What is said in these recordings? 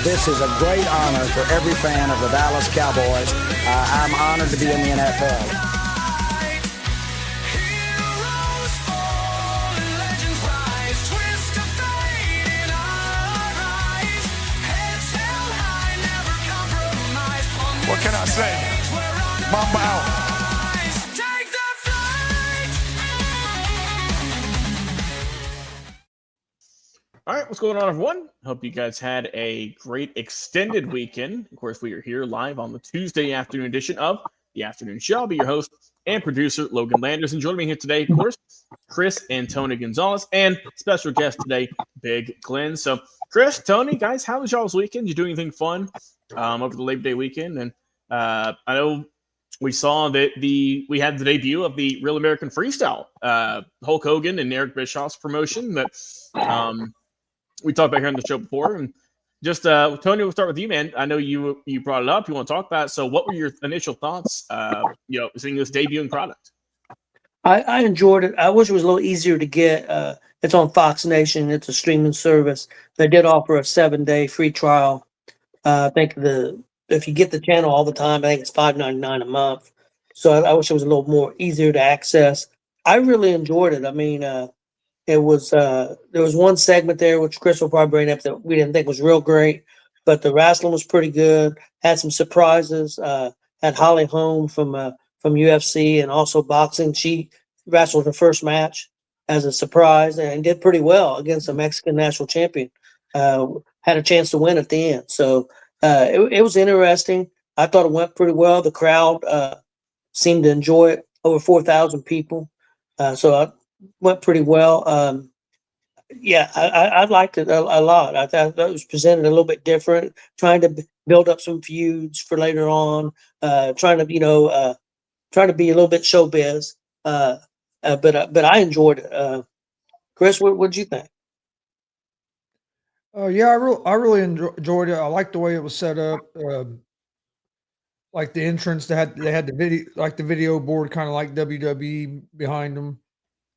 This is a great honor for every fan of the Dallas Cowboys. I'm honored to be in the NFL. What can I say? Mamba out. All right, what's going on, everyone? Hope you guys had a great extended weekend. Of course, we are here live on the Tuesday afternoon edition of The Afternoon Show. I'll be your host and producer, Logan Landers. And joining me here today, of course, Chris and Tony Gonzalez, and special guest today, Big Glenn. So, Chris, Tony, guys, how was y'all's weekend? Did you do anything fun over the Labor Day weekend? And I know we saw that we had the debut of the Real American Freestyle, Hulk Hogan and Eric Bischoff's promotion that we talked about here on the show before. And just Tony, we'll start with you, man. I know you brought it up. You want to talk about it. So what were your initial thoughts, seeing this debuting product? I enjoyed it. I wish it was a little easier to get. It's on Fox Nation. It's a streaming service. They did offer a 7-day free trial. I think if you get the channel all the time, I think it's $5.99 a month. So I wish it was a little more easier to access. I really enjoyed it. I mean, it was there was one segment there which Chris will probably bring up that we didn't think was real great, but the wrestling was pretty good. Had some surprises. Had Holly Holm from UFC and also boxing. She wrestled her first match as a surprise and did pretty well against a Mexican national champion. Had a chance to win at the end. So it was interesting. I thought it went pretty well. The crowd seemed to enjoy it. Over 4,000 people. So I went pretty well. I liked it a lot. I thought it was presented a little bit different, trying to build up some feuds for later on, trying to be a little bit showbiz. But I enjoyed it. Chris, what did you think? I really enjoyed it. I liked the way it was set up. Like the entrance, they had the video board, kind of like WWE behind them.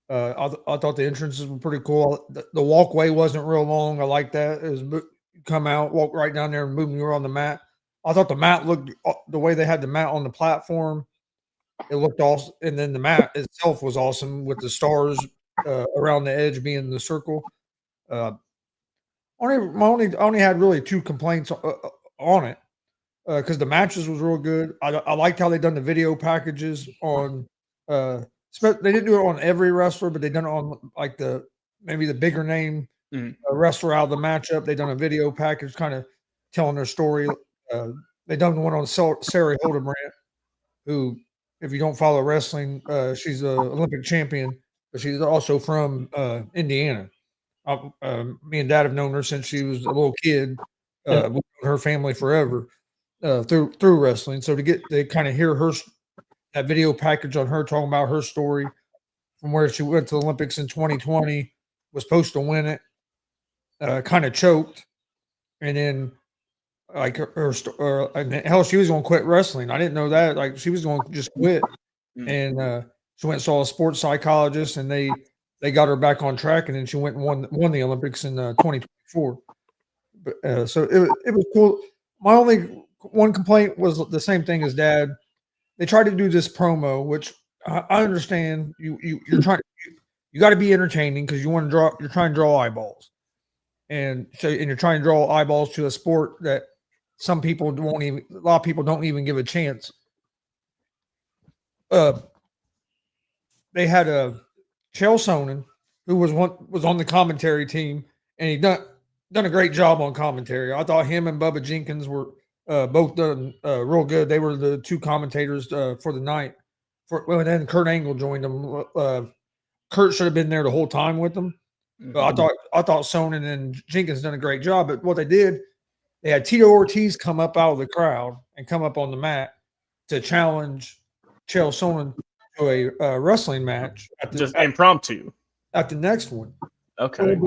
I thought the entrances were pretty cool. The walkway wasn't real long. I like that. It was come out, walk right down there, and moving around the mat. I thought the mat looked the way they had the mat on the platform. It looked awesome, and then the mat itself was awesome with the stars around the edge being the circle. I only had really 2 complaints on it because the matches was real good. I liked how they done the video packages on. They didn't do it on every wrestler, but they done it on like maybe the bigger name wrestler out of the matchup. They done a video package, kind of telling their story. They done one on Sarah Hildebrand, who, if you don't follow wrestling, she's an Olympic champion, but she's also from Indiana. Me and Dad have known her since she was a little kid. We've known her family forever through wrestling. So to kind of hear that video package on her talking about her story from where she went to the Olympics in 2020, was supposed to win it, kind of choked, and then like hell, she was going to quit wrestling. I didn't know that. Like she was going to just quit, and she went and saw a sports psychologist, and they got her back on track, and then she went and won the Olympics in 2024. But, so it was cool. My only one complaint was the same thing as Dad. They tried to do this promo, which I understand. You're trying. You got to be entertaining because you want to draw. You're trying to draw eyeballs, and you're trying to draw eyeballs to a sport that some people won't even. A lot of people don't even give a chance. They had Chael Sonnen, who was on the commentary team, and he done a great job on commentary. I thought him and Bubba Jenkins were. Both done real good. They were the 2 commentators for the night. And then Kurt Angle joined them. Kurt should have been there the whole time with them. But I thought Sonnen and Jenkins done a great job. But what they did, they had Tito Ortiz come up out of the crowd and come up on the mat to challenge Chael Sonnen to a wrestling match. Just impromptu. At the next one. Okay.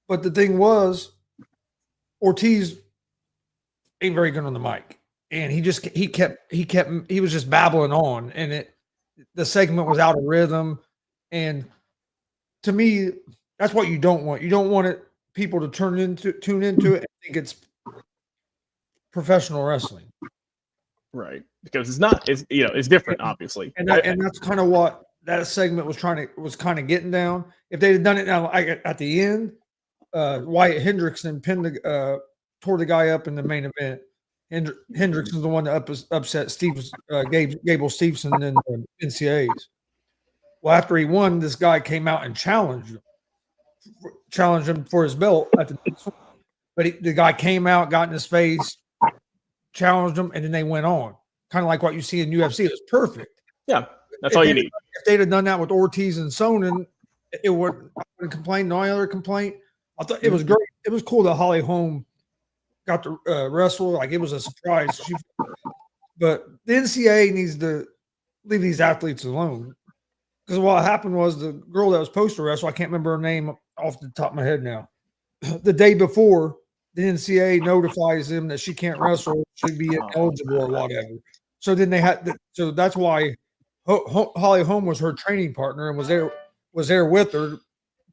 But the thing was, Ortiz ain't very good on the mic, and he was just babbling on, and the segment was out of rhythm. And to me, that's what you don't want. You don't want people to tune into it and think it's professional wrestling. Right. Because it's different, obviously. And that's kind of what that segment was kind of getting down. If they had done it now at the end, Wyatt Hendrickson tore the guy up in the main event. Hendrickson's the one that upset Gable Stevenson in the NCAAs. Well, after he won, this guy came out and challenged him for his belt but the guy came out, got in his face, challenged him, and then they went on. Kind of like what you see in UFC. It was perfect. Yeah, that's all you need. If they'd have done that with Ortiz and Sonnen, I wouldn't complain. No other complaint. I thought it was great. It was cool that Holly Holm got to wrestle. Like, it was a surprise. But the NCAA needs to leave these athletes alone. Because what happened was the girl that was supposed to wrestle, I can't remember her name off the top of my head now. The day before, the NCAA notifies them that she can't wrestle, she'd be ineligible or whatever. So then so that's why Holly Holm was her training partner and was there with her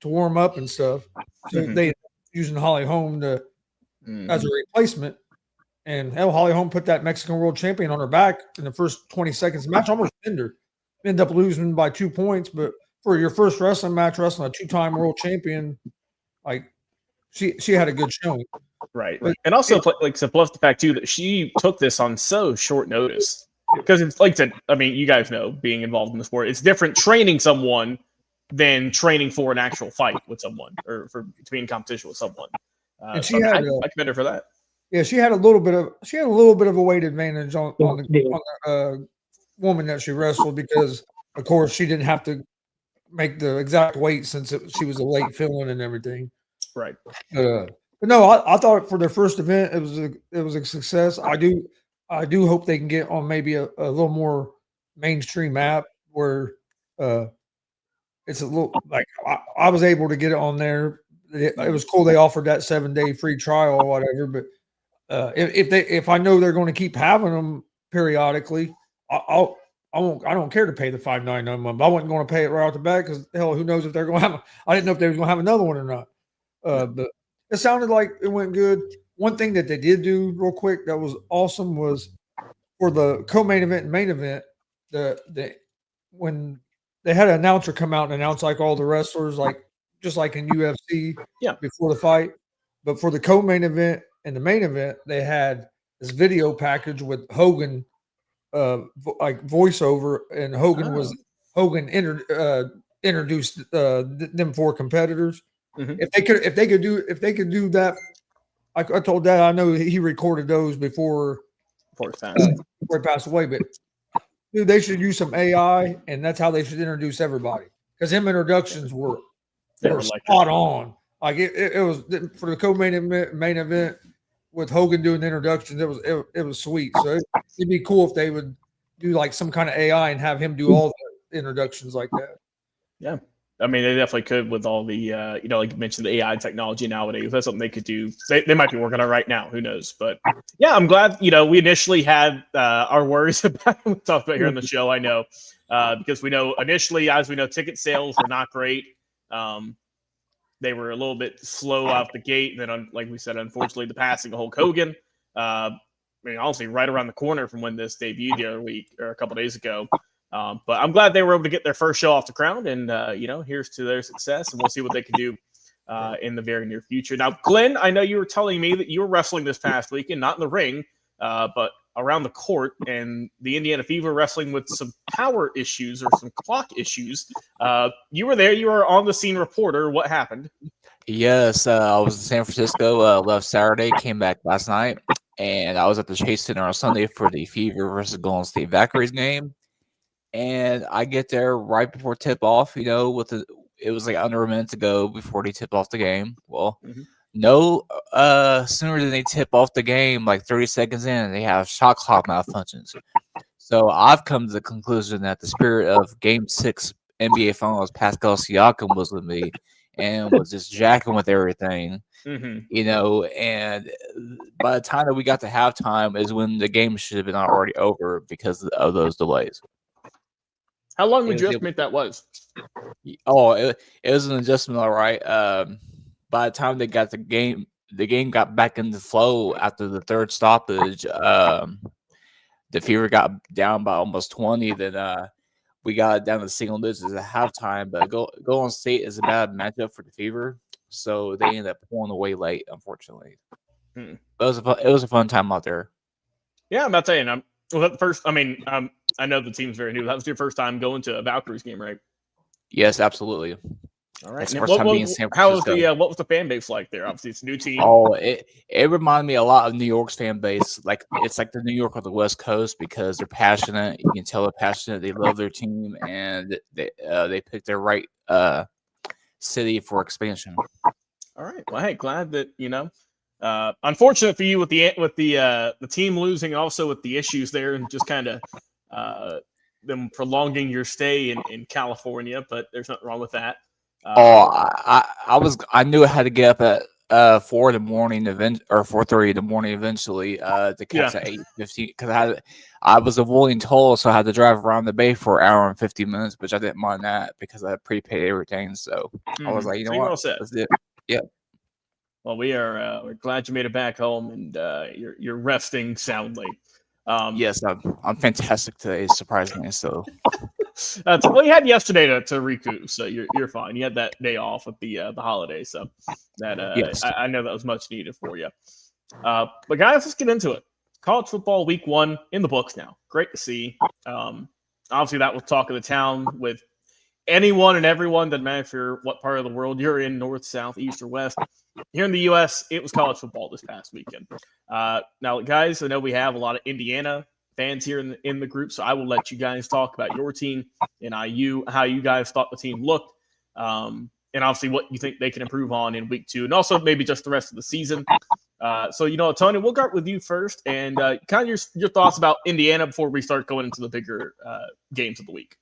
to warm up and stuff. So they using Holly Holm as a replacement. And hell, Holly Holm put that Mexican world champion on her back in the first 20 seconds of the match, almost pinned her. Ended up losing by 2 points, but for your first wrestling match, wrestling a 2-time world champion, like she had a good showing. Right. And also, like, to plus the fact too that she took this on so short notice, because it's like I said, I mean, you guys know, being involved in the sport, it's different training someone than training for an actual fight with someone or to be in competition with someone. And I commend her for that. Yeah, she had a little bit of a weight advantage on the woman that she wrestled because, of course, she didn't have to make the exact weight since she was a late fill-in and everything. Right. But no, I thought for their first event it was a success. I do hope they can get on maybe a little more mainstream app where it's a little like I was able to get it on there. It was cool they offered that 7-day free trial or whatever. But if I know they're going to keep having them periodically, I don't care to pay the $5.99 a month. I wasn't going to pay it right off the bat because hell, who knows if they're going to have? I didn't know if they was going to have another one or not. But it sounded like it went good. One thing that they did do real quick that was awesome was for the co-main event and main event, when they had an announcer come out and announce like all the wrestlers, like just like in UFC, before the fight. But for the co-main event and the main event, they had this video package with Hogan, like voiceover, and Hogan introduced them 4 competitors. If they could do that, I told Dad I know he recorded those before he passed away. But dude, they should use some AI, and that's how they should introduce everybody. Because them introductions were spot on. Like it was for the co-main event with Hogan doing the introductions. It was sweet. So it'd be cool if they would do like some kind of AI and have him do all the introductions like that. Yeah. I mean, they definitely could with all the, like you mentioned, the AI technology nowadays. That's something they could do. They might be working on it right now. Who knows? But yeah, I'm glad, we initially had our worries about it. We talked about here on the show, I know, because we know initially, as we know, ticket sales were not great. They were a little bit slow out the gate. And then, like we said, unfortunately, the passing of Hulk Hogan, I mean, honestly, right around the corner from when this debuted the other week or a couple days ago. But I'm glad they were able to get their first show off the ground, and here's to their success, and we'll see what they can do in the very near future. Now, Glenn, I know you were telling me that you were wrestling this past weekend, not in the ring, but around the court, and the Indiana Fever wrestling with some power issues or some clock issues. You were there. You were on the scene reporter. What happened? Yes, I was in San Francisco. Left Saturday, came back last night, and I was at the Chase Center on Sunday for the Fever versus Golden State Valkyries game. And I get there right before tip off, it was like under a minute to go before they tip off the game. Well, no sooner than they tip off the game, like 30 seconds in, they have shot clock malfunctions. So I've come to the conclusion that the spirit of Game 6 NBA Finals, Pascal Siakam, was with me and was just jacking with everything, and by the time that we got to halftime is when the game should have been already over because of those delays. How long would you estimate that was? Oh, it was an adjustment, all right. By the time they got the game the game got back into flow after the third stoppage. The Fever got down by almost 20. Then we got down to single digits at halftime. But Golden State is a bad matchup for the Fever, so they ended up pulling away late, unfortunately. Hmm. It was a fun time out there. Yeah, I'm about saying. Was that the first? I mean, I know the team's very new. That was your first time going to a Valkyries game, right? Yes, absolutely. All right. That's the Now, first time being in San how was Francisco. what was the fan base like there? Obviously, it's a new team. Oh, it reminded me a lot of New York's fan base. Like it's like the New York of the West Coast because they're passionate. You can tell they're passionate. They love their team, and they picked their right city for expansion. All right. Well, hey, glad that unfortunate for you with the team losing, also with the issues there, and just kind of them prolonging your stay in California. But there's nothing wrong with that. I knew I had to get up at 4 in the morning or 4:30 in the morning eventually to catch at 8:15 because I was avoiding toll, so I had to drive around the bay for an hour and 50 minutes, which I didn't mind that because I prepaid everything. So I was like, you know what, let's do it. Yeah. Well, we're glad you made it back home and you're resting soundly. Yes, I'm fantastic today, surprisingly. So well, you had yesterday to recoup, so you're fine. You had that day off with the holiday, so that yes. I know that was much needed for you. But guys, let's get into it. College football week 1 in the books now. Great to see. Obviously, that was talk of the town with anyone and everyone. Doesn't matter what part of the world you're in, north, south, east, or west. Here in the U.S., it was college football this past weekend. Now, guys, I know we have a lot of Indiana fans here in the group, so I will let you guys talk about your team and IU, how you guys thought the team looked, and obviously what you think they can improve on in week 2, and also maybe just the rest of the season. So, Tony, we'll start with you first, and kind of your thoughts about Indiana before we start going into the bigger games of the week.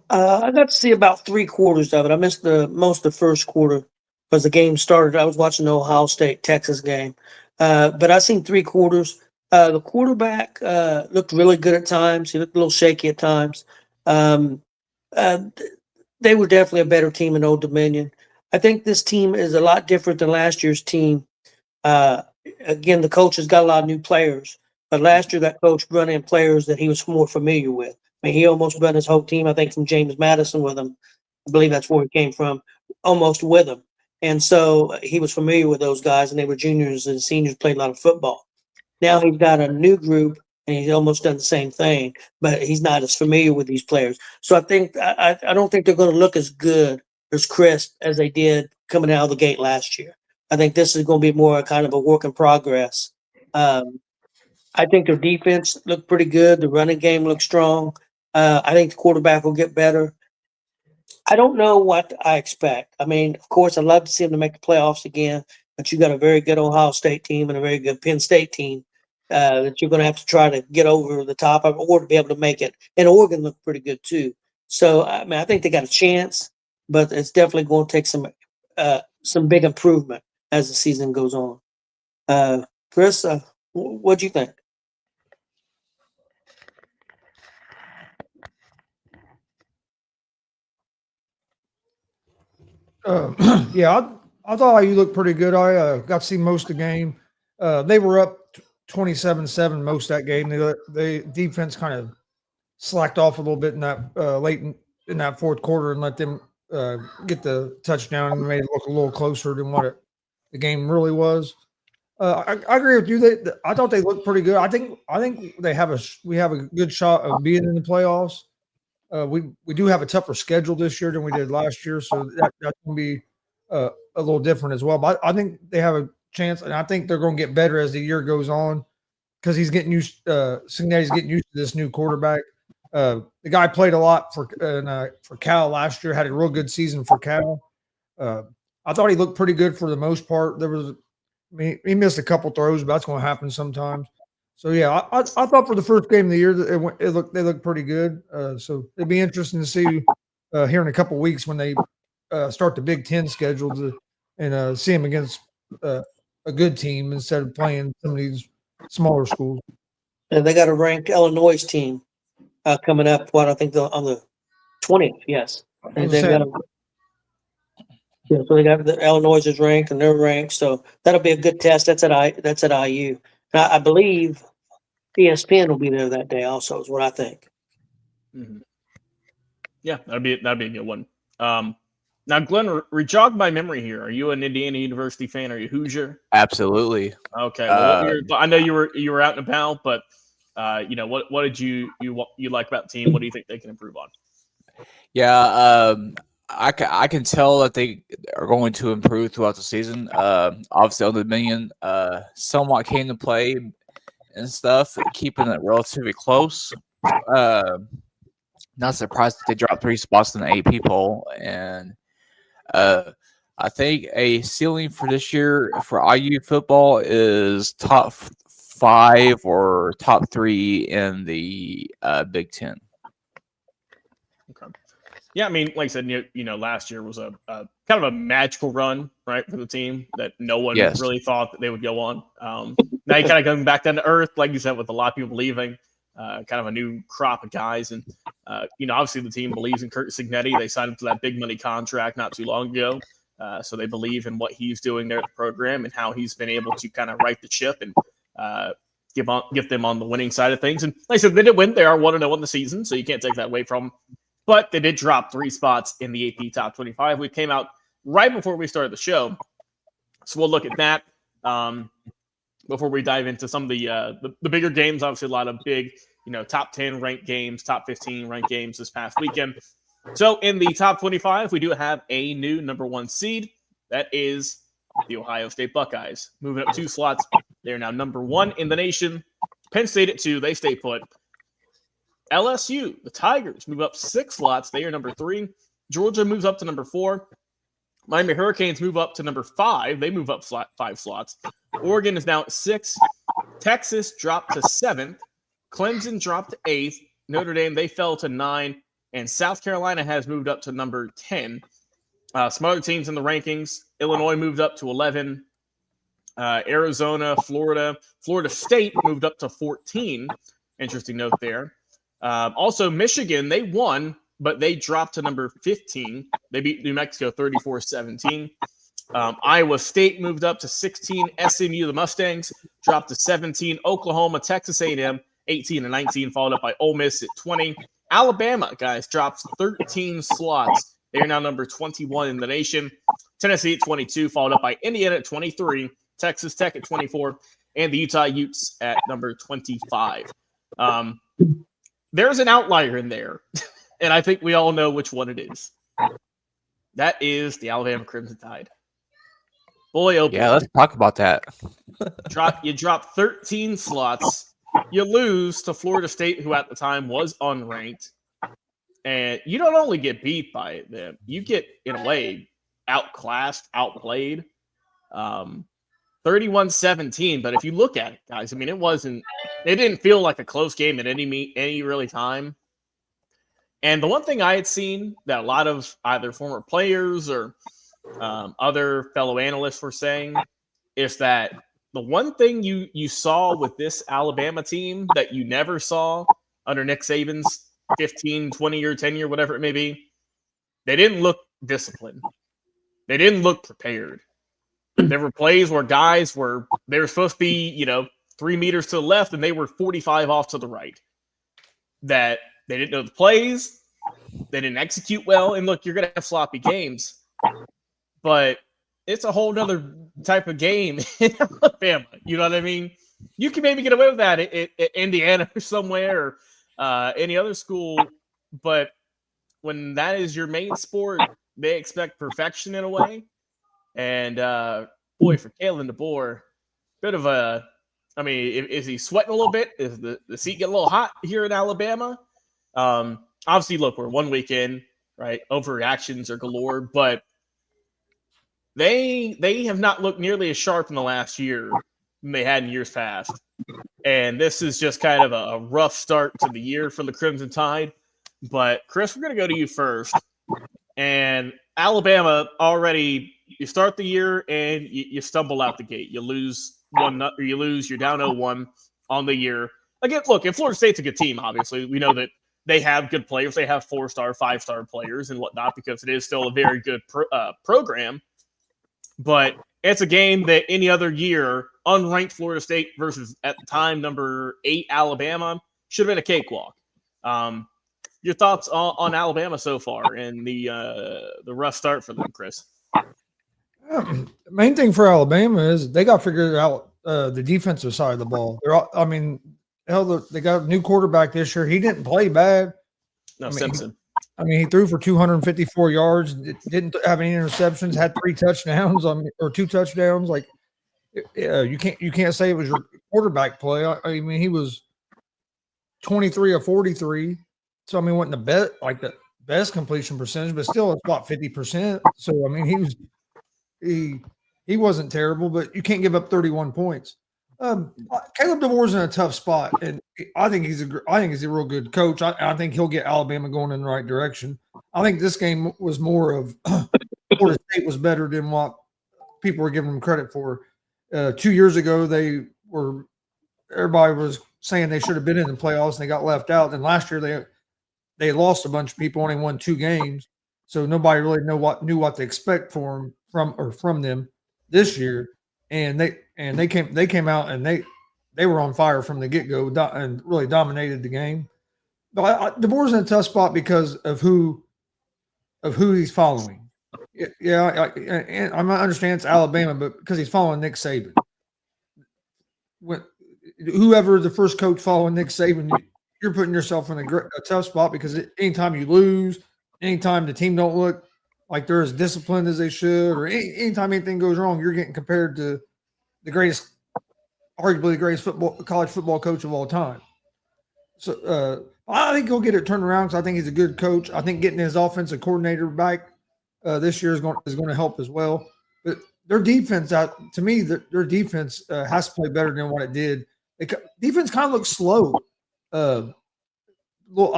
I got to see about 3 quarters of it. I missed most of the first quarter because the game started. I was watching the Ohio State-Texas game. But I seen 3 quarters. The quarterback looked really good at times. He looked a little shaky at times. They were definitely a better team in Old Dominion. I think this team is a lot different than last year's team. Again, the coach has got a lot of new players. But last year, that coach brought in players that he was more familiar with. I mean, he almost brought his whole team, I think, from James Madison with him. I believe that's where he came from, almost with him. And so he was familiar with those guys, and they were juniors and seniors, played a lot of football. Now he's got a new group, and he's almost done the same thing, but he's not as familiar with these players. So I don't think they're going to look as good, as crisp as they did coming out of the gate last year. I think this is going to be more kind of a work in progress. I think their defense looked pretty good. The running game looked strong. I think the quarterback will get better. I don't know what I expect. I mean, of course, I'd love to see them to make the playoffs again, but you got a very good Ohio State team and a very good Penn State team that you're going to have to try to get over the top of or to be able to make it. And Oregon looked pretty good too. So, I mean, I think they got a chance, but it's definitely going to take some big improvement as the season goes on. Chris, what do you think? Yeah, I thought you looked pretty good. I got to see most of the game. They were up 27-7 most of that game. The defense kind of slacked off a little bit in that late in that fourth quarter and let them get the touchdown and made it look a little closer than what the game really was. I agree with you. I thought they looked pretty good. I think we have a good shot of being in the playoffs. We do have a tougher schedule this year than we did last year, so that's going to be a little different as well. But I think they have a chance, and I think they're going to get better as the year goes on because he's getting used. Cincinnati's getting used to this new quarterback. The guy played a lot for Cal last year. Had a real good season for Cal. I thought he looked pretty good for the most part. He missed a couple throws, but that's going to happen sometimes. So yeah, I thought for the first game of the year that they looked pretty good. So it'd be interesting to see here in a couple weeks when they start the Big Ten schedule and see them against a good team instead of playing some of these smaller schools. And they got a ranked Illinois team coming up. I think on the 20th. Yes, Yeah, so they got the Illinois is ranked and they're ranked, so that'll be a good test. That's at IU. And I believe ESPN will be there that day also, is what I think. Mm-hmm. Yeah, that'd be a good one. Now, Glenn, rejog my memory here. Are you an Indiana University fan? Are you Hoosier? Absolutely. Okay. Well, I know you were out and about, but what did you like about the team? What do you think they can improve on? Yeah, I can tell that they are going to improve throughout the season. Obviously, Old Dominion somewhat came to play and stuff, keeping it relatively close. Not surprised that they dropped 3 spots in the AP poll, and I think a ceiling for this year for IU football is top 5 or top 3 in the Big Ten. Okay. Yeah, I mean, like I said, last year was a kind of a magical run, right, for the team that no one really thought that they would go on. Now you kind of going back down to earth, like you said, with a lot of people leaving, kind of a new crop of guys, and obviously the team believes in Kurt Cignetti. They signed him to that big money contract not too long ago, so they believe in what he's doing there at the program and how he's been able to kind of right the ship and get them on the winning side of things. And like I said, they did win. They are 1-0 in the season, so you can't take that away from them. But they did drop 3 spots in the AP Top 25. We came out right before we started the show, so we'll look at that before we dive into some of the bigger games. Obviously, a lot of big, top 10 ranked games, top 15 ranked games this past weekend. So in the top 25, we do have a new number 1 seed. That is the Ohio State Buckeyes, moving up 2 slots. They are now number 1 in the nation. Penn State at 2. They stay put. LSU, the Tigers, move up 6 slots. They are number 3. Georgia moves up to number 4. Miami Hurricanes move up to number 5. They move up 5 slots. Oregon is now at 6. Texas dropped to 7th. Clemson dropped to 8th. Notre Dame, they fell to 9. And South Carolina has moved up to number 10. Some other teams in the rankings. Illinois moved up to 11. Arizona, Florida State moved up to 14. Interesting note there. Also, Michigan, they won, but they dropped to number 15. They beat New Mexico 34-17. Iowa State moved up to 16. SMU, the Mustangs, dropped to 17. Oklahoma, Texas A&M, 18 and 19, followed up by Ole Miss at 20. Alabama, guys, drops 13 slots. They are now number 21 in the nation. Tennessee at 22, followed up by Indiana at 23. Texas Tech at 24. And the Utah Utes at number 25. There's an outlier in there, and I think we all know which one it is. That is the Alabama Crimson Tide. Boy, oh boy. Yeah, let's talk about that. You drop 13 slots. You lose to Florida State, who at the time was unranked. And you don't only get beat by them, you get, in a way, outclassed, outplayed. 31-17, but if you look at it, guys, I mean, it didn't feel like a close game at any really time. And the one thing I had seen that a lot of either former players or other fellow analysts were saying is that the one thing you saw with this Alabama team that you never saw under Nick Saban's 15, 20-year tenure, whatever it may be, they didn't look disciplined. They didn't look prepared. There were plays where guys they were supposed to be, 3 meters to the left, and they were 45 off to the right. That they didn't know the plays, they didn't execute well, and look, you're going to have sloppy games, but it's a whole nother type of game in Alabama. You know what I mean? You can maybe get away with that at Indiana or somewhere or any other school, but when that is your main sport, they expect perfection in a way. And boy, for Kalen DeBoer, bit of a. I mean, is he sweating a little bit? Is the seat getting a little hot here in Alabama? Obviously, look, we're 1 week in, right? Overreactions are galore, but they have not looked nearly as sharp in the last year than they had in years past. And this is just kind of a rough start to the year for the Crimson Tide. But Chris, we're going to go to you first. And Alabama already. You start the year and you stumble out the gate. You lose you're down 0-1 on the year. Again, look, and Florida State's a good team, obviously. We know that they have good players. They have 4-star, 5-star players and whatnot because it is still a very good program. But it's a game that any other year, unranked Florida State versus at the time number 8 Alabama, should have been a cakewalk. Your thoughts on Alabama so far and the rough start for them, Chris? The main thing for Alabama is they got figured out the defensive side of the ball. They got a new quarterback this year. He didn't play bad. No, Simpson. He threw for 254 yards. Didn't have any interceptions. Had 3 touchdowns or 2 touchdowns. Like, you can't say it was your quarterback play. I mean, he was 23 of 43. So wasn't the best completion percentage, but still it's about 50%. So he wasn't terrible, but you can't give up 31 points. Caleb DeBoer's in a tough spot, and I think he's a real good coach. I think he'll get Alabama going in the right direction. I think this game was more of Florida State was better than what people were giving them credit for. 2 years ago, everybody was saying they should have been in the playoffs and they got left out. And last year they lost a bunch of people, only won 2 games, so nobody really knew what to expect from them this year. And they came out and they were on fire from the get-go and really dominated the game. But DeBoer's in a tough spot because of who he's following. Yeah, and I understand it's Alabama, but because he's following Nick Saban. Whoever the first coach following Nick Saban, you're putting yourself in a tough spot because anytime you lose, anytime the team don't look like they're as disciplined as they should, or anytime anything goes wrong, you're getting compared to arguably the greatest college football coach of all time. So I think he'll get it turned around because I think he's a good coach. I think getting his offensive coordinator back this year is going to help as well. But their defense, to me, their defense has to play better than what it did. Defense kind of looks slow. I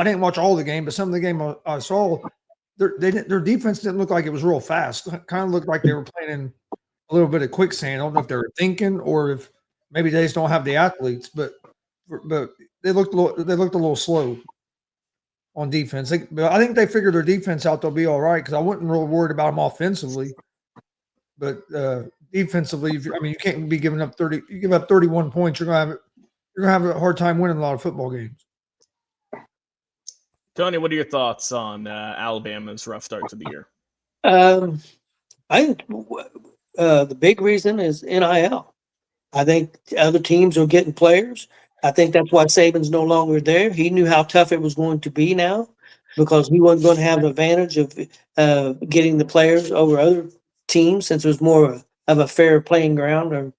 didn't watch all the game, but some of the game I saw, their defense didn't look like it was real fast. It kind of looked like they were playing in a little bit of quicksand. I don't know if they were thinking or if maybe they just don't have the athletes, but they looked a little slow on defense. But I think they figured their defense out. They'll be all right because I wasn't real worried about them offensively. But defensively, you can't be giving up 30. You give up 31 points, you're gonna have a hard time winning a lot of football games. Tony, what are your thoughts on Alabama's rough start to the year? I think the big reason is NIL. I think other teams are getting players. I think that's why Saban's no longer there. He knew how tough it was going to be now because he wasn't going to have an advantage of getting the players over other teams since it was more of a fair playing ground, or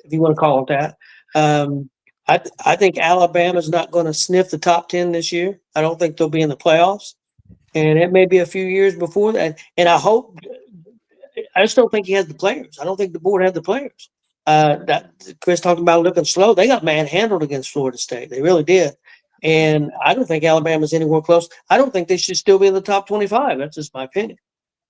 if you want to call it that. I think Alabama's not going to sniff the top 10 this year. I don't think they'll be in the playoffs. And it may be a few years before that. And I just don't think he has the players. I don't think the board had the players. That Chris talked about looking slow. They got manhandled against Florida State. They really did. And I don't think Alabama's anywhere close. I don't think they should still be in the top 25. That's just my opinion.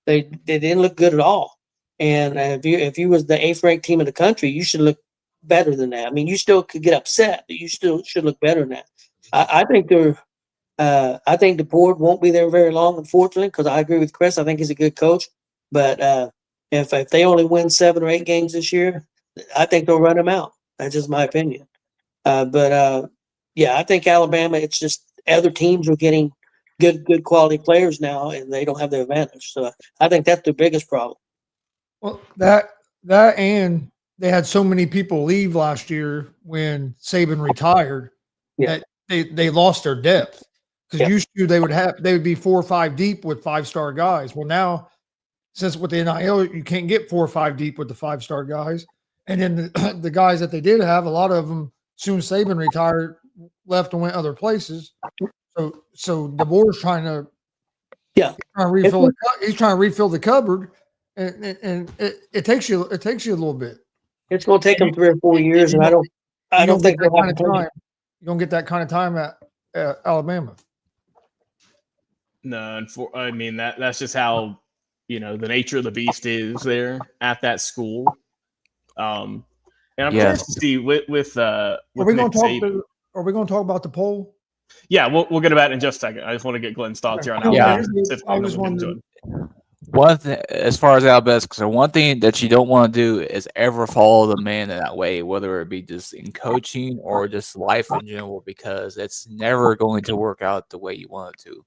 They didn't look good at all. And if you was the 8th ranked team in the country, you should look better than that. You still could get upset, but you still should look better than that. I think the board won't be there very long, unfortunately, because I agree with Chris. I think he's a good coach. But if they only win 7 or 8 games this year, I think they'll run them out. That's just my opinion. I think Alabama, it's just other teams are getting good quality players now, and they don't have the advantage. So I think that's the biggest problem. Well, that and they had so many people leave last year when Saban retired that they lost their depth. Because used to they would be 4 or 5 deep with 5-star guys. Well, now since with the NIL, you can't get 4 or 5 deep with the 5-star guys. And then the guys that they did have, a lot of them, soon as Saban retired, left and went other places. So DeBoer's trying to refill. He's trying to refill the cupboard, and it takes you a little bit. It's going to take them 3 or 4 years, and I don't think that kind of time. You don't get that kind of time at Alabama. No, that's just how the nature of the beast is there at that school. And I'm curious to see with Are we going to talk about the poll? Yeah, we'll get about it in just a second. I just want to get Glenn's thoughts here on Okay. Alabama. Yeah. specifically I and just then we'll get wanted into it. One thing, as far as Alabama is concerned, one thing that you don't want to do is ever follow the man in that way, whether it be just in coaching or just life in general, because it's never going to work out the way you want it to.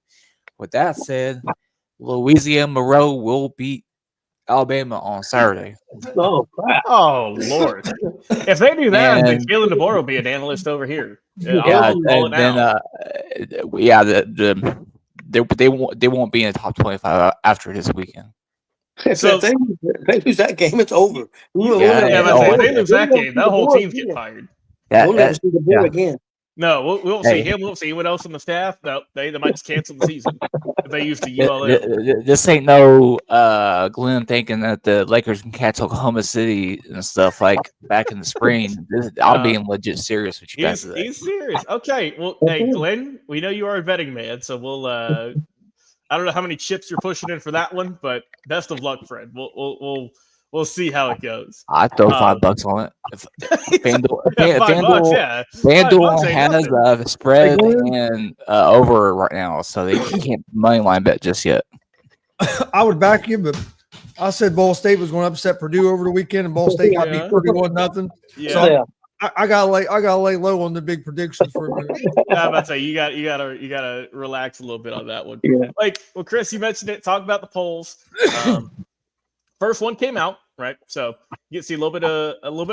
With that said, Louisiana Monroe will beat Alabama on Saturday. Oh crap! Oh Lord! If they do that, then And Jalen DeBoer will be an analyst over here. Yeah, I'll call it and then now. they won't be in the top 25 after this weekend. If So- they lose that game, it's over. We'll Yeah, never Yeah, see but oh, if they DeBoer- lose we'll that never game, see that whole DeBoer team's getting again. fired. We'll never see the yeah. board again. No, we won't see Hey. him. We won't see anyone else on the staff. No, they might just cancel the season if they use the Th- ULM. This ain't no Glenn thinking that the Lakers can catch Oklahoma City and stuff like back in the spring. I'm being legit serious with you guys today. He's serious. Okay, well, hey Glenn, we know you are a betting man, so we'll. I don't know how many chips you're pushing in for that one, but best of luck, Fred. We'll see how it goes. I'd throw $5 on it. If FanDuel, Yeah, $5, yeah. FanDuel $5 ain't has nothing. a spread Glenn? and over right now, so they can't money line bet just yet. I would back you, but I said Ball State was going to upset Purdue over the weekend, and Ball State got Yeah. beat 31-0. Yeah, So- Yeah. I gotta lay low on the big predictions for a minute. I'm about to say you gotta relax a little bit on that one. Yeah. Like, well, Chris, you mentioned it. Talk about the polls. First one came out, right? So you can see a little bit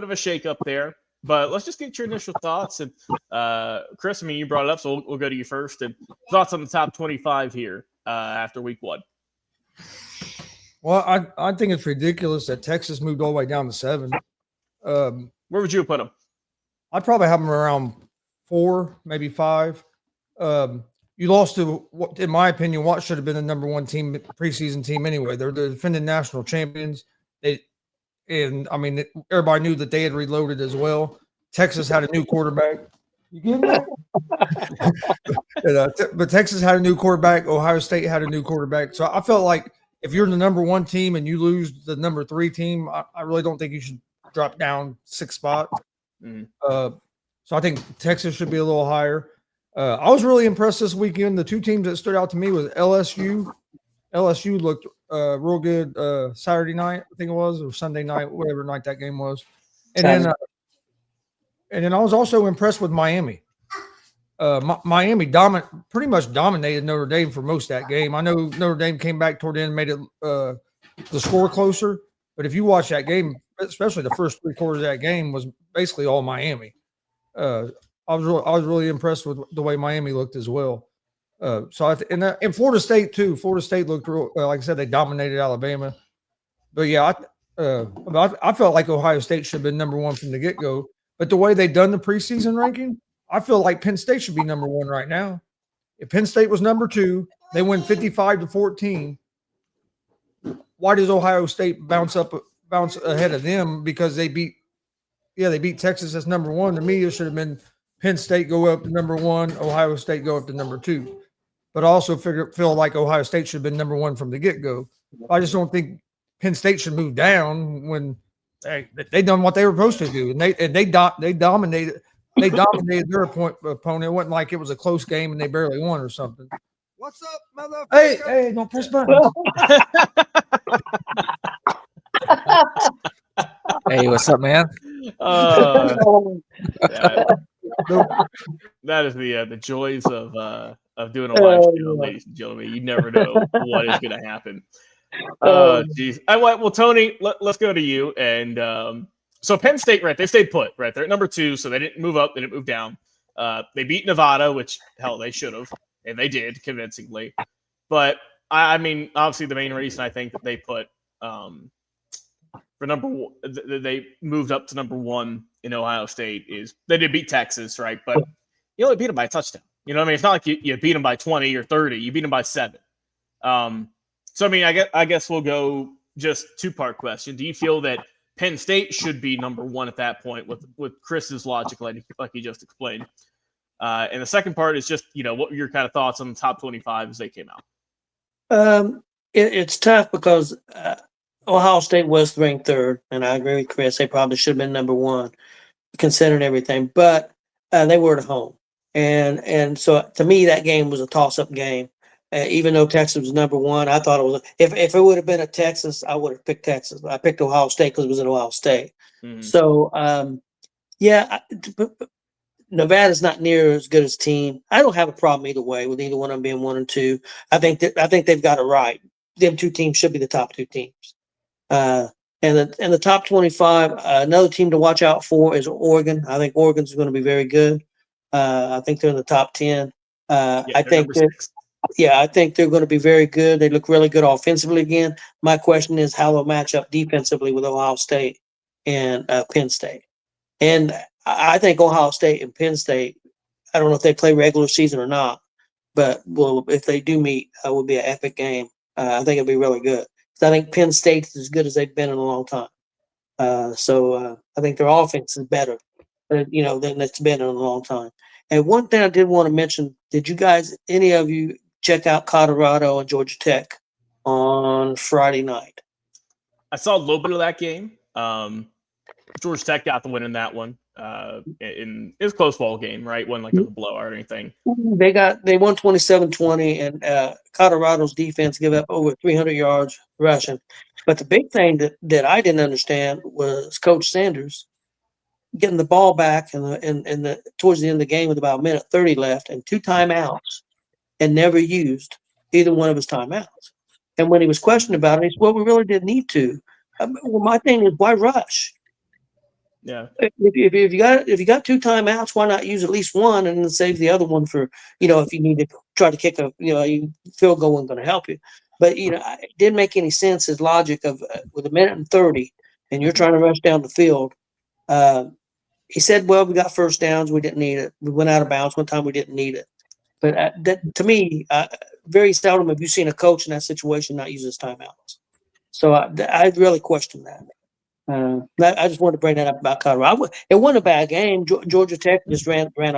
of a shake up there. But let's just get your initial thoughts. And Chris, I mean, you brought it up, so we'll go to you first. And thoughts on the top 25 here after week 1. Well, I think it's ridiculous that Texas moved all the way down to 7. Where would you put them? I'd probably have them around 4, maybe 5. You lost to, in my opinion, what should have been the number 1 team, preseason team anyway. They're the defending national champions. Everybody knew that they had reloaded as well. Texas had a new quarterback. You get that? But Texas had a new quarterback. Ohio State had a new quarterback. So I felt like if you're the number 1 team and you lose the number 3 team, I really don't think you should drop down 6 spots. Mhm. So I think Texas should be a little higher. I was really impressed this weekend. The 2 teams that stood out to me was LSU. LSU looked real good Saturday night, I think it was, or Sunday night, whatever night that game was. And then I was also impressed with Miami. Miami pretty much dominated Notre Dame for most of that game. I know Notre Dame came back toward the end and made it the score closer, but if you watch that game, especially the first 3 quarters of that game, was basically all Miami. I was really impressed with the way Miami looked as well. And Florida State too. Florida State looked real, like I said, they dominated Alabama. But yeah, I felt like Ohio State should have been number 1 from the get go. But the way they done the preseason ranking, I feel like Penn State should be number 1 right now. If Penn State was number 2, they win 55-14. Why does Ohio State bounce ahead of them? Because they beat Texas as number 1. To me, it should have been Penn State go up to number 1, Ohio State go up to number 2. But I also feel like Ohio State should have been number 1 from the get-go. I just don't think Penn State should move down when they done what they were supposed to do, and they dominated. They dominated their opponent. It wasn't like it was a close game and they barely won or something. What's up, motherfucker? Hey, don't press buttons. Hey, what's up, man? That is the joys of doing a live show, ladies and gentlemen. You never know what is going to happen. Geez. Well, Tony, let's go to you. And so Penn State, right? They stayed put, right? They're at number 2, so they didn't move up. They didn't move down. They beat Nevada, which hell they should have, and they did convincingly. But I mean, obviously, the main reason I think that they put for number 1, they moved up to number 1 in Ohio State is they did beat Texas, right? But you only beat them by a touchdown. You know what I mean? It's not like you beat them by 20 or 30. You beat them by 7. So I mean, I guess we'll go just 2-part question. Do you feel that Penn State should be number 1 at that point with Chris's logic, like he just explained? And the second part is just, what were your kind of thoughts on the top 25 as they came out? It's tough because Ohio State was ranked 3rd, and I agree with Chris. They probably should have been number 1, considering everything. But they were at home, And so to me, that game was a toss-up game. Even though Texas was number one, I thought it was. If it would have been at Texas, I would have picked Texas. I picked Ohio State because it was in Ohio State. Mhm. So yeah, Nevada's not near as good as team. I don't have a problem either way with either one of them being 1 and 2. I think they've got it right. Them two teams should be the top two teams. And the top 25, another team to watch out for is Oregon. I think Oregon's going to be very good. I think they're in the top 10. Yeah, I they're think number 6. I think they're going to be very good. They look really good offensively again. My question is how they'll match up defensively with Ohio State and Penn State. And I think Ohio State and Penn State, I don't know if they play regular season or not, but if they do meet, it will be an epic game. I think it'll be really good. I think Penn State's as good as they've been in a long time. So I think their offense is better, than it's been in a long time. And one thing I did want to mention, did you guys, any of you, check out Colorado and Georgia Tech on Friday night? I saw a little bit of that game. Georgia Tech got the win in that one. It was a close ball game, right? Wasn't like a blowout or anything. They won 27-20, and Colorado's defense gave up over 300 yards rushing. But the big thing that I didn't understand was Coach Sanders getting the ball back and towards the end of the game with about a minute 30 left and 2 timeouts, and never used either one of his timeouts. And when he was questioned about it, he said, "Well, we really didn't need to." Well, my thing is, why rush? Yeah. If you got 2 timeouts, why not use at least one and then save the other one for, if you need to try to kick a, field goal isn't going to help you. But, it didn't make any sense, his logic of with a minute and 30 and you're trying to rush down the field. He said, well, we got first downs. We didn't need it. We went out of bounds one time. We didn't need it. But that, to me, very seldom have you seen a coach in that situation not use his timeouts. So I really question that. I just wanted to bring that up about Colorado. It wasn't a bad game. Georgia Tech just ran as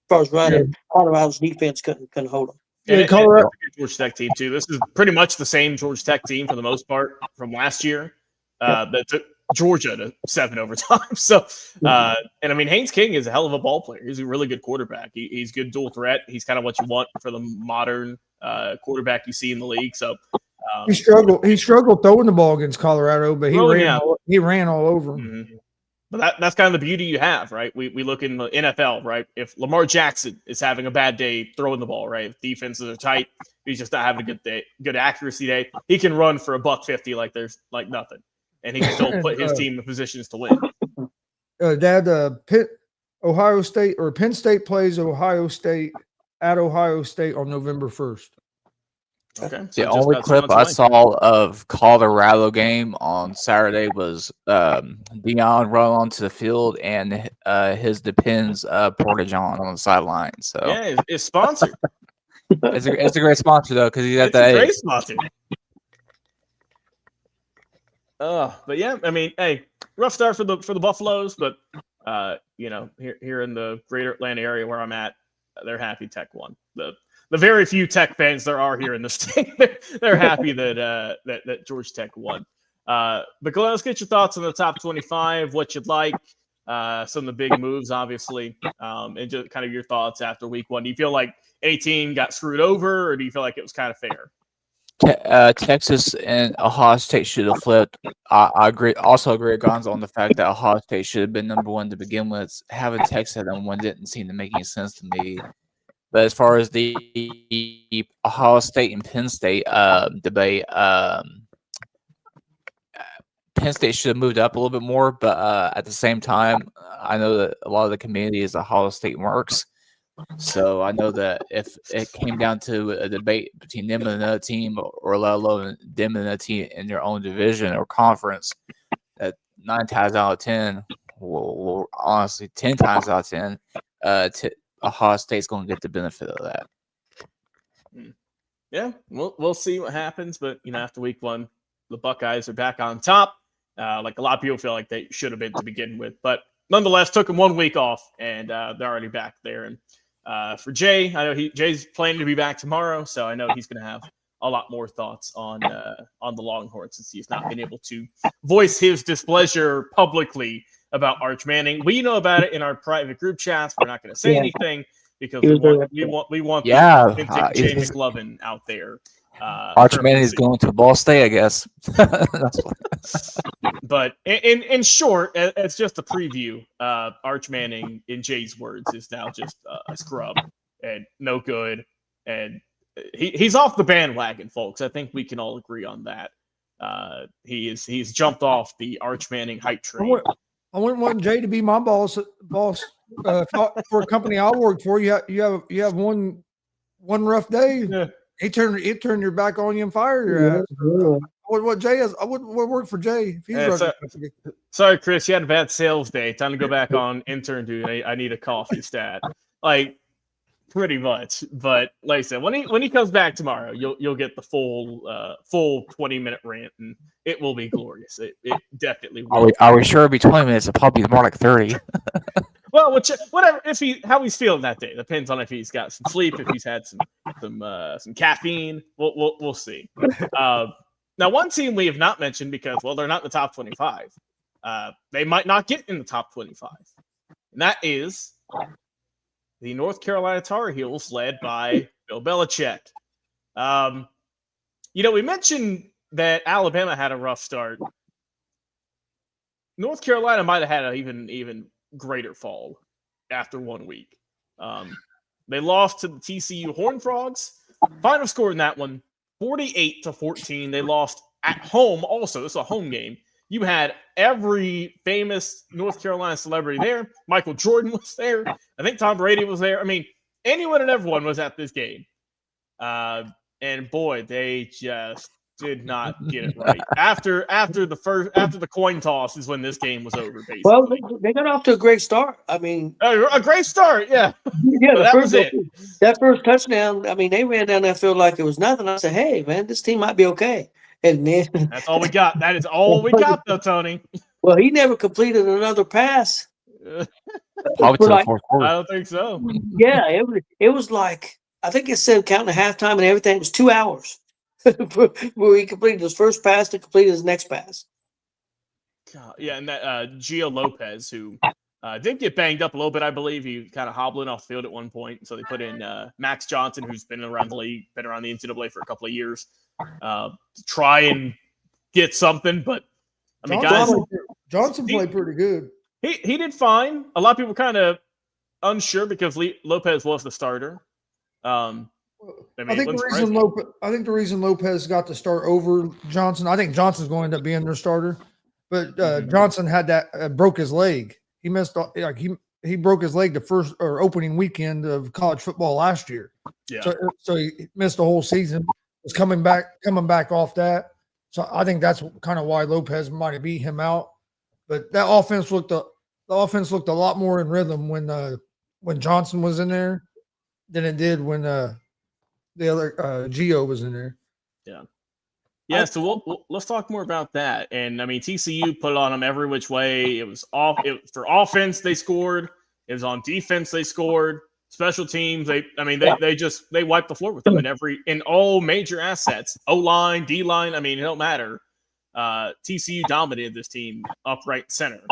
far as running. Colorado's defense couldn't hold them. And Colorado. Georgia Tech team too. This is pretty much the same Georgia Tech team for the most part from last year. That took Georgia to 7 overtime. So, and I mean, Haynes King is a hell of a ball player. He's a really good quarterback. He's good dual threat. He's kind of what you want for the modern quarterback you see in the league. So. He struggled throwing the ball against Colorado, but he ran all over him. Mm-hmm. But that's kind of the beauty you have, right? We look in the NFL, right? If Lamar Jackson is having a bad day throwing the ball, right? If defenses are tight, he's just not having a good day, good accuracy day. He can run for $150 like there's like nothing, and he can still put his team in positions to win. Dad, Ohio State or Penn State plays Ohio State at Ohio State on November 1st. Okay. The only clip I saw of Colorado game on Saturday was Dion run onto the field and his Depends Porta-John on the sideline. So yeah, it's sponsored. it's a great sponsor though because he's at that age. Great sponsor. But yeah, I mean, hey, rough start for the Buffaloes, but here in the greater Atlanta area where I'm at, they're happy Tech won. The very few Tech fans there are here in the state, they're happy that Georgia Tech won. But Glenn, let's get your thoughts on the top 25, what you'd like, some of the big moves, obviously, and just kind of your thoughts after week 1. Do you feel like any team got screwed over, or do you feel like it was kind of fair? Texas and Ohio State should have flipped. I agree. Also agree with Gonzo on the fact that Ohio State should have been number 1 to begin with. Having Texas at number 1 didn't seem to make any sense to me. But as far as the Ohio State and Penn State debate, Penn State should have moved up a little bit more. But at the same time, I know that a lot of the community is Ohio State marks. So I know that if it came down to a debate between them and another team, or let alone them and another team in their own division or conference, that 9 times out of 10, well, honestly, 10 times out of 10, Ohio State's going to get the benefit of that. Yeah, we'll see what happens. But after week 1, the Buckeyes are back on top. Like a lot of people feel like they should have been to begin with, but nonetheless, took them 1 week off, and they're already back there. And for Jay, I know Jay's planning to be back tomorrow, so I know he's going to have a lot more thoughts on the Longhorns since he's not been able to voice his displeasure publicly about Arch Manning. We know about it in our private group chats. We're not going to say anything, because He we was very want Yeah, the authentic Jay he's- McLovin out there. Arch Manning is going to Ball State, I guess. That's what- But in short, it's just a preview. Arch Manning, in Jay's words, is now just a scrub and no good, and he's off the bandwagon, folks. I think we can all agree on that. He's jumped off the Arch Manning hype train. I wouldn't want Jay to be my boss. For a company I work for, you have one rough day. Yeah. He turned your back on you and fire your ass. What Jay is? I would work for Jay if he's running. Sorry, Chris, you had a bad sales day. Time to go back on intern duty. I need a coffee stat. Like, pretty much. But like I said, when he comes back tomorrow, you'll get the full 20-minute rant, and it will be glorious. It definitely will. Are we sure it'll be 20 minutes? It'll probably be more like 30. Well, whatever. How he's feeling that day depends on if he's got some sleep, if he's had some caffeine. We'll see. Now, one team we have not mentioned because they're not in the top 25. They might not get in the top 25, and that is the North Carolina Tar Heels, led by Bill Belichick. We mentioned that Alabama had a rough start. North Carolina might have had an even greater fall after 1 week. They lost to the TCU Horned Frogs. Final score in that one, 48-14. They lost at home also. This is a home game. You had every famous North Carolina celebrity there. Michael Jordan was there. I think Tom Brady was there. I mean, anyone and everyone was at this game. And boy, they just did not get it right. After the coin toss is when this game was over, basically. Well, they got off to a great start. I mean, a great start, yeah. Yeah, that was it. That first touchdown, I mean, they ran down that field like it was nothing. I said, hey, man, this team might be okay. And then that's all we got. That is all we got, though, Tony. Well, he never completed another pass. Probably to the fourth quarter. I don't think so. Yeah, it was like, I think it said counting the halftime and everything, it was 2 hours where he completed his first pass to complete his next pass. God, yeah, and that Gio Lopez, who did get banged up a little bit, I believe. He kind of hobbling off the field at one point. So they put in Max Johnson, who's been around the league, been around the NCAA for a couple of years, to try and get something. But, I mean, Johnson played pretty good. He did fine. A lot of people kind of unsure because Lopez was the starter. I think the reason Lopez got to start over Johnson, I think Johnson's going to end up being their starter. But Johnson had that broke his leg. He missed he broke his leg the first or opening weekend of college football last year. Yeah. So he missed the whole season. Was coming back off that. So I think that's kind of why Lopez might have beat him out. But that offense looked a lot more in rhythm when Johnson was in there than it did when the other Gio was in there. Yeah. Yeah, so let's talk more about that. And I mean, TCU put on them every which way. It was for offense they scored. It was on defense they scored. Special teams they wiped the floor with them in all major assets. O-line, D-line. I mean, it don't matter. TCU dominated this team upright center.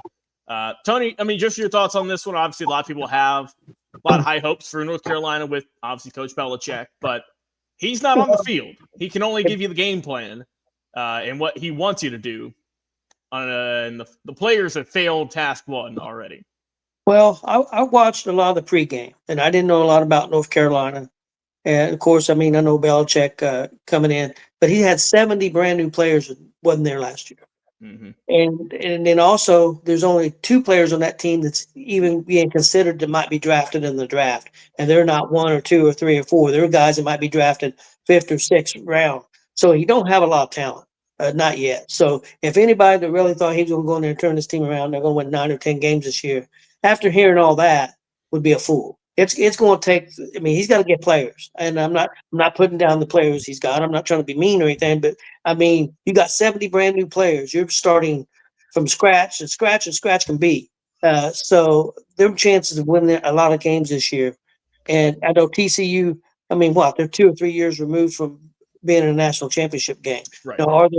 Tony, I mean, just your thoughts on this one. Obviously, a lot of people have a lot of high hopes for North Carolina with obviously Coach Belichick, but he's not on the field. He can only give you the game plan and what he wants you to do. And the players have failed task one already. Well, I watched a lot of the pregame, and I didn't know a lot about North Carolina. And, of course, I mean, I know Belichick coming in, but he had 70 brand new players that wasn't there last year. Mm-hmm. And then also there's only 2 players on that team that's even being considered that might be drafted in the draft. And they're not 1 or 2 or 3 or 4. They're guys that might be drafted 5th or 6th round. So you don't have a lot of talent, not yet. So if anybody that really thought he was going to go in there and turn this team around, they're going to win 9 or 10 games this year, after hearing all that, would be a fool. It's going to take. I mean, he's got to get players, and I'm not putting down the players he's got. I'm not trying to be mean or anything, but I mean, you got 70 brand new players. You're starting from scratch, and scratch can beat. So their chances of winning a lot of games this year. And I know TCU. I mean, they're 2 or 3 years removed from being in a national championship game. Right. Now,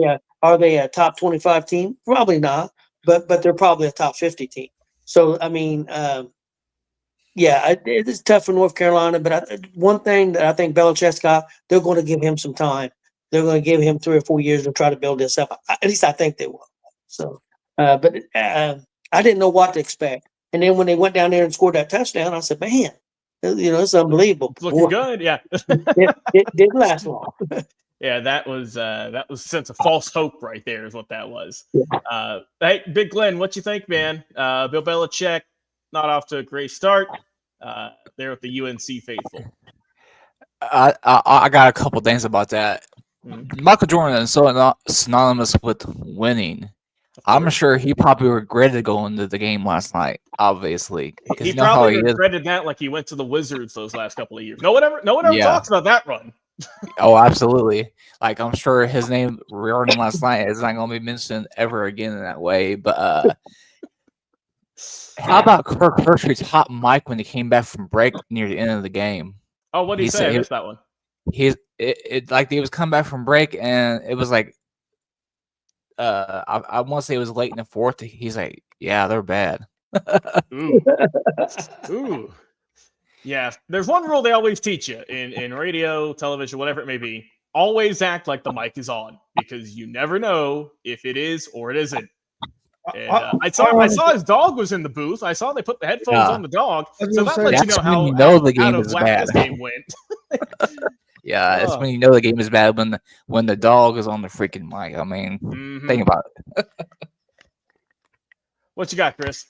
are they a top 25 team? Probably not, but they're probably a top 50 team. So I mean. it is tough for North Carolina, but one thing that I think Belichick's got, they're going to give him some time. They're going to give him 3 or 4 years to try to build this up. At least I think they will. So, but I didn't know what to expect. And then when they went down there and scored that touchdown, I said, man, it's unbelievable. It's looking good. Yeah. It didn't last long. Yeah, that was a sense of false hope right there is what that was. Yeah. Hey, Big Glenn, what you think, man? Bill Belichick not off to a great start there with the UNC faithful. I got a couple things about that. Mhm. Michael Jordan is so synonymous with winning. I'm sure he probably regretted going to the game last night, obviously. 'cause He you know how probably he is. regretted that like he went to the Wizards those last couple of years. No one ever Yeah. talks about that run. Oh, absolutely. Like, I'm sure his name regarding last night is not going to be mentioned ever again in that way. But how about Kirk Herbstreit's hot mic when he came back from break near the end of the game? Oh, what did he He say? said I he- missed that one. It like he was coming back from break and it was like I want to say it was late in the fourth. He's like, yeah, they're bad. Ooh. Ooh. Yeah. There's one rule they always teach you in radio, television, whatever it may be. Always act like the mic is on because you never know if it is or it isn't. And I saw his dog was in the booth. I saw they put the headphones Yeah. on the dog. I was So gonna that say, lets you that's know when how you know the out game of is whack bad. this game went. Yeah, it's Oh. when you know the game is bad when the dog is on the freaking mic. I mean, Mhm. think about it. What you got, Chris?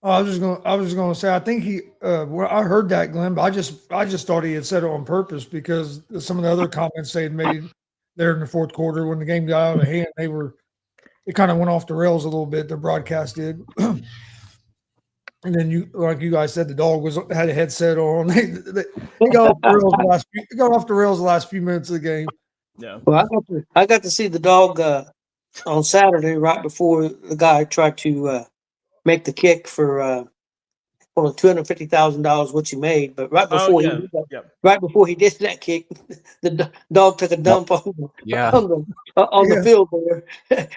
I was just gonna say I think he well, I heard that, Glenn, but I just thought he had said it on purpose because some of the other comments they had made there in the fourth quarter when the game got out of hand, it kind of went off the rails a little bit. The broadcast did. And then like you guys said, the dog had a headset on. They got off the rails the last few minutes of the game. Yeah. Well, I got to see the dog on Saturday right before the guy tried to make the kick for $250,000, which he made. But right Oh, before yeah. he Yep. right before he did that kick, the dog took a dump Yeah. on the Yeah. field there,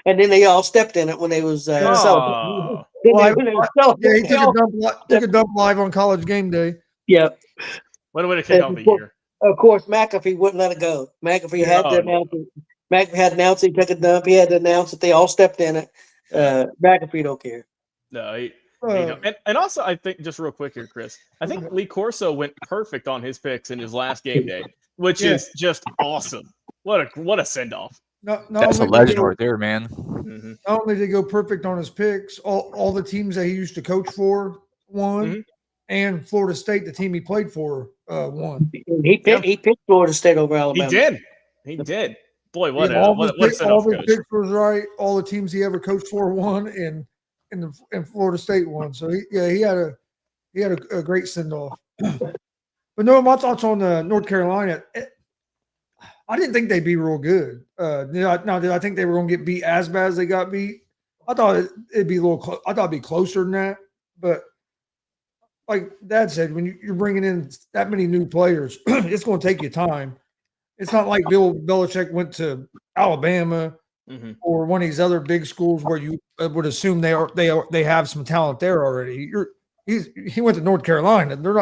and then they all stepped in it when they was celebrating. Oh. Then Well, when they was Yeah, he celebrating, they all- took a dump live on College Game Day. yeah. What a way to kick off the year. Of course, McAfee wouldn't let it go. McAfee had to Oh, announce it. McAfee had to announce he took a dump. He had to announce that they all stepped in it. McAfee don't care. No, he Uh, don't. And also, I think just real quick here, Chris. I think Lee Corso went perfect on his picks in his last game day, which Yeah. is just awesome. What a send off. not That's a only did legend he go- right there, man. Mm-hmm. Not only did he go perfect on his picks, all the teams that he used to coach for won, Mhm. and Florida State, the team he played for, won. He picked Florida State over He Alabama. did. He did. Boy, what Yeah, a send all off, his coach. picks was right. All the teams he ever coached for won, and Florida State won. So he had a great send off. But no, my thoughts on North Carolina. I didn't think they'd be real good. Did I think they were going to get beat as bad as they got beat? I thought it'd be a little. I thought it'd be closer than that. But like Dad said, when you're bringing in that many new players, it's going to take you time. It's not like Bill Belichick went to Alabama Mm-hmm. or one of these other big schools where you would assume they have some talent there already. He went to North Carolina. They're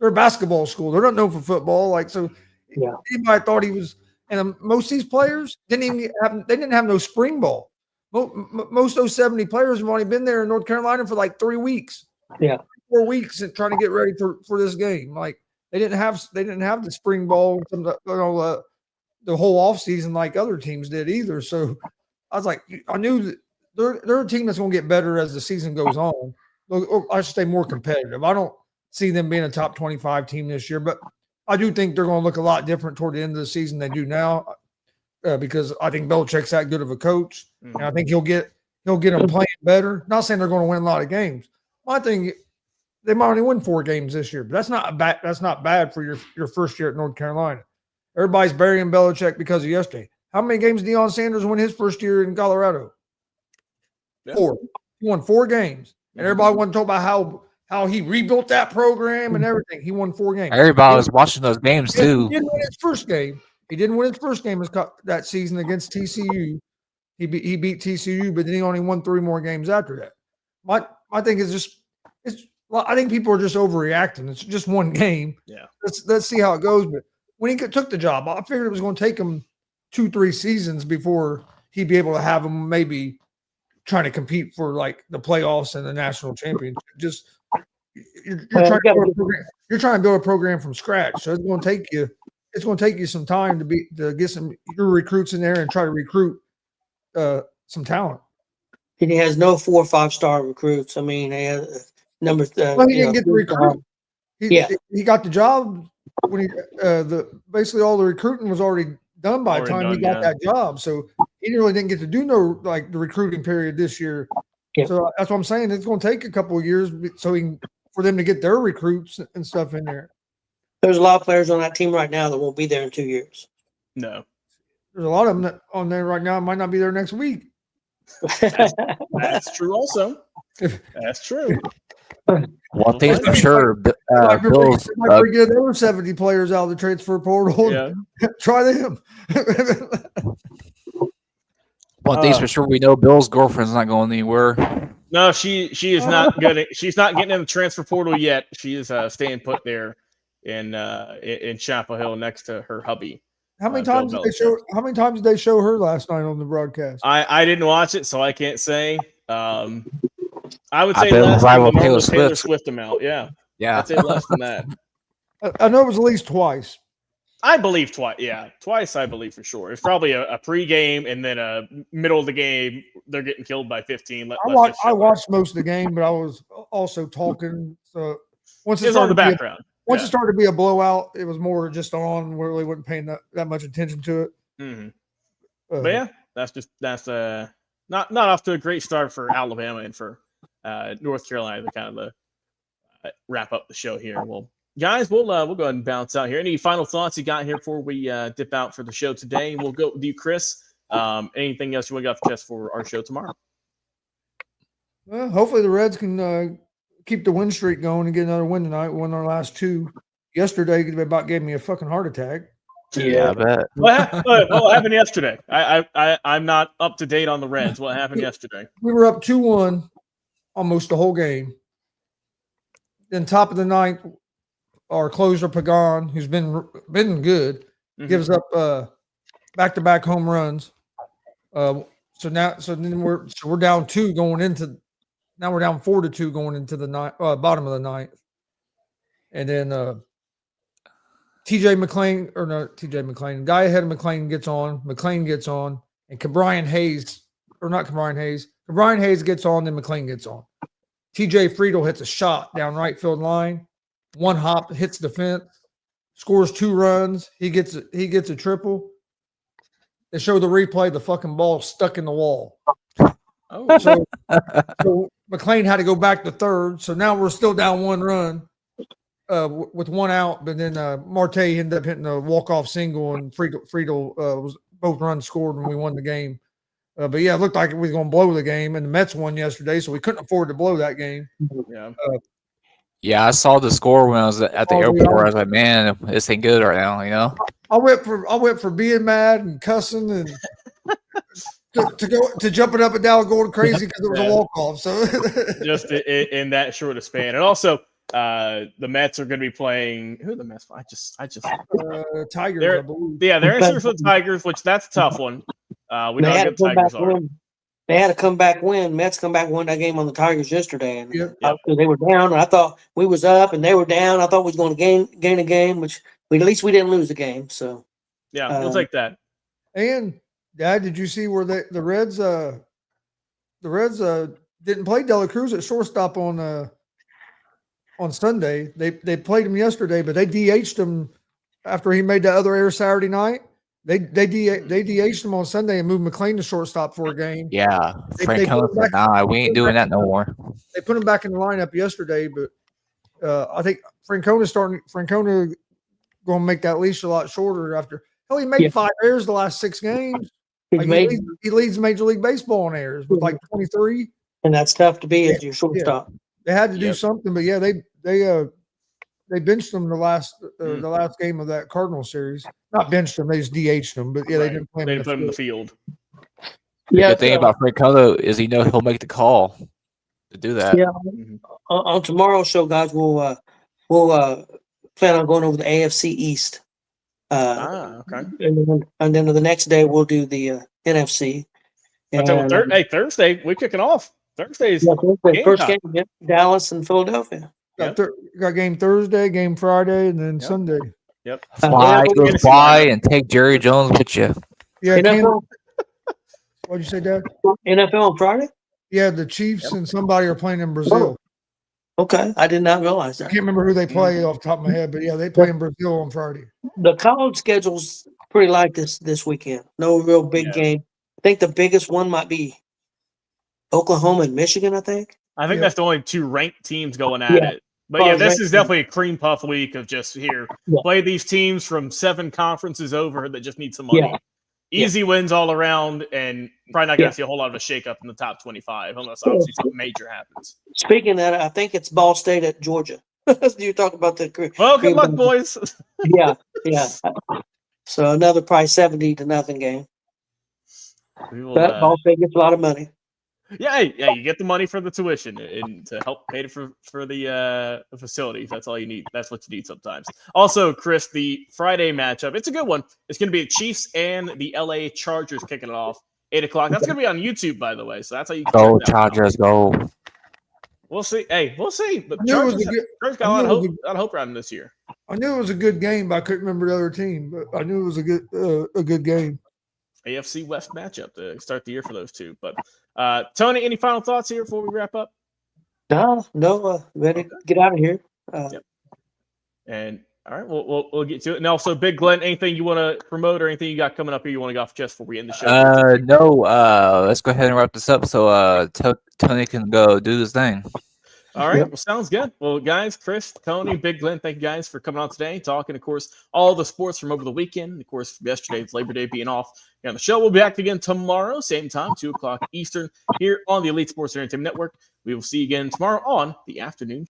a basketball school. They're not known for football. Like so, Yeah. anybody thought he was. And most of these players didn't have no spring ball. Most of those 70 players have only been there in North Carolina for like 3 weeks. Yeah. 4 weeks and trying to get ready for this game. Like they didn't have the spring ball, the whole offseason like other teams did either. So I was like, I knew that they're a team that's going to get better as the season goes on. Or I should say more competitive. I don't see them being a top 25 team this year, but I do think they're going to look a lot different toward the end of the season than they do now because I think Belichick's that good of a coach, and I think he'll get them playing better. Not saying they're going to win a lot of games. My thing, they might only win 4 games this year, but that's not bad. That's not bad for your first year at North Carolina. Everybody's burying Belichick because of yesterday. How many games did Deion Sanders win his first year in Colorado? Yeah. 4. He won 4 games, and everybody wanted to talk about how he rebuilt that program and everything. He won 4 games. Everybody was watching those games He too. didn't win his first game. He didn't win his first game that season against TCU. He beat TCU, but then he only won 3 more games after that. My thing is just it's Well, I think people are just overreacting. It's just one game. Yeah. Let's see how it goes. But when he took the job, I figured it was going to take him 2-3 seasons before he'd be able to have him maybe trying to compete for like the playoffs and the national championship. Just you're trying to build a program from scratch. So it's going to take you. It's going to take you some time to get your recruits in there and try to recruit some talent. And he has no 4 or 5-star recruits. I mean, they have numbers. Well, he didn't get the recruit. He got the job when basically all the recruiting was already done by the time he got that job. So he really didn't get to do the recruiting period this year. Yeah. So that's what I'm saying. It's going to take a couple of years for them to get their recruits and stuff in there. There's a lot of players on that team right now that won't be there in 2 years. No. There's a lot of them that on there right now might not be there next week. That's true also. That's true. One thing's for sure, Bills. Bills. Get another 70 players out of the transfer portal. Yeah. Try them. One thing's for sure, we know Bill's girlfriend's not going anywhere. No, she is not getting. She's not getting in the transfer portal yet. She is staying put there in Chapel Hill next to her hubby. How many times did they show her last night on the broadcast? I didn't watch it, so I can't say. I would say bet less rival than the normal Taylor Taylor Swift. Swift amount. Yeah, Yeah. I'd say less than that. I know it was at least twice. I believe twice. Yeah, twice. I believe for sure. It's probably a pregame and then a middle of the game. They're getting killed by 15. I watched most of the game, but I was also talking. So once it was on the background. It started to be a blowout, it was more just on. We really wasn't paying that much attention to it. Mm-hmm. But yeah, that's not off to a great start for Alabama and for North Carolina to kind of wrap up the show here. Well, guys, we'll go ahead and bounce out here. Any final thoughts you got here before we dip out for the show today? We'll go with you, Chris. Anything else you want to get off the chest for our show tomorrow? Well, hopefully the Reds can keep the win streak going and get another win tonight. We won our last 2. Yesterday, they about gave me a fucking heart attack. Yeah, I bet. What happened yesterday? I'm not up to date on the Reds. What happened yesterday? We were up 2-1 almost the whole game. Then top of the ninth, our closer Pagan, who's been good, gives up back-to-back home runs. So then we're down 2 going into. Now we're down 4-2 going into the bottom of the ninth, and then TJ McClain, guy ahead of McClain gets on. McClain gets on, and Cabrian Hayes gets on, then McClain gets on. TJ Friedel hits a shot down right field line, one hop hits the fence, scores 2 runs. He gets a triple. They show the replay. The fucking ball stuck in the wall. Oh, so McClain had to go back to third. So now we're still down 1 run with 1 out. But then Marte ended up hitting a walk-off single, and Friedel was both runs scored, and we won the game. But yeah, it looked like we was going to blow the game, and the Mets won yesterday, so we couldn't afford to blow that game. yeah. Yeah, I saw the score when I was at the airport. I was like, man, this ain't good right now, you know? I went for being mad and cussing and to jumping up and down, going crazy because it was a walk-off. So just in that short of span, and also the Mets are going to be playing. Who are the Mets? I just Tigers, I believe. Yeah, they're in series with the Tigers, which that's a tough one. We know how good the Tigers are. They had a comeback win. Mets come back won that game on the Tigers yesterday, and they were down. And I thought we was up, and they were down. I thought we was going to gain a game, which at least we didn't lose the game. So yeah, we'll take that. And Dad, did you see where the Reds didn't play Dela Cruz at shortstop on Sunday? They played him yesterday, but they DH'd him after he made the other error Saturday night. They DH'd him on Sunday and moved McClain to shortstop for a game. Yeah, Francona said, nah, we ain't doing that no more. They put him back in the lineup yesterday, but I think Francona's going to make that leash a lot shorter after. Hell, he made 5 errors the last 6 games. Like he leads Major League Baseball in errors with like 23. And that's tough to be as your shortstop. They had to do something, but yeah, they benched him the last game of that Cardinal series. Not benched him, they just DH'd him. But yeah, they didn't play him. They didn't put him in the field. The good thing about Francona is he'll make the call. to do that. Yeah. Mhm. On tomorrow's show, guys, we'll plan on going over the AFC East. Okay. And then the next day we'll do the NFC. But then hey, Thursday we're kicking off. Thursday's game first time. game, yep, Dallas and Philadelphia. Got game Thursday, game Friday, and then Sunday. Yep. Fly, go Fantasy fly, lineup. and take Jerry Jones with you. Yeah, NFL, what'd you say, Dad? NFL on Friday? Yeah, the Chiefs and somebody are playing in Brazil. Okay, I did not realize I that. can't remember who they play off the top of my head, but yeah, they play in Brazil on Friday. The college schedule's pretty light this weekend. No real big Yeah. game. I think the biggest one might be Oklahoma and Michigan, I think. I think Yeah. that's the only two ranked teams going at Yeah. it. But yeah, Oh, this ranked is definitely a cream puff week of just here. Yeah. Play these teams from 7 conferences over that just need some money. Yeah. Easy wins all around, and probably not going to Yeah. see a whole lot of a shakeup in the top 25 unless obviously something major happens. Speaking of that, I think it's Ball State at Georgia. You talk about the Well, good Green luck, Bay. boys. Yeah. So another probably 70-0 game. We will, But Ball State gets a lot of money. yeah, you get the money for the tuition and to help pay for the facilities. That's all you need. That's what you need sometimes. Also, Chris, the Friday matchup, it's a good one. It's going to be the Chiefs and the LA Chargers kicking it off 8:00. That's going to be on YouTube, by the way. So that's how you can Go check that out. Chargers, go. We'll see. Hey, we'll see. But I knew it was Chargers, a good- Chargers I got a lot knew of it was hope, lot of hope around them this year. I knew it was a good game, but I couldn't remember the other team. But I knew it was a good game. AFC West matchup to start the year for those two. But Tony, any final thoughts here before we wrap up? No, ready to get out of here. Yep. And all right, we'll get to it. And also, Big Glenn, anything you want to promote or anything you got coming up here you want to go off just before we end the show? No. Let's go ahead and wrap this up so Tony can go do his thing. All right, well, sounds good. Well, guys, Chris, Tony, Big Glenn, thank you guys for coming on today, talking, of course, all the sports from over the weekend. Of course, yesterday's Labor Day being off. And on the show, we'll be back again tomorrow, same time, 2:00 Eastern, here on the Elite Sports Entertainment Network. We will see you again tomorrow on the afternoon.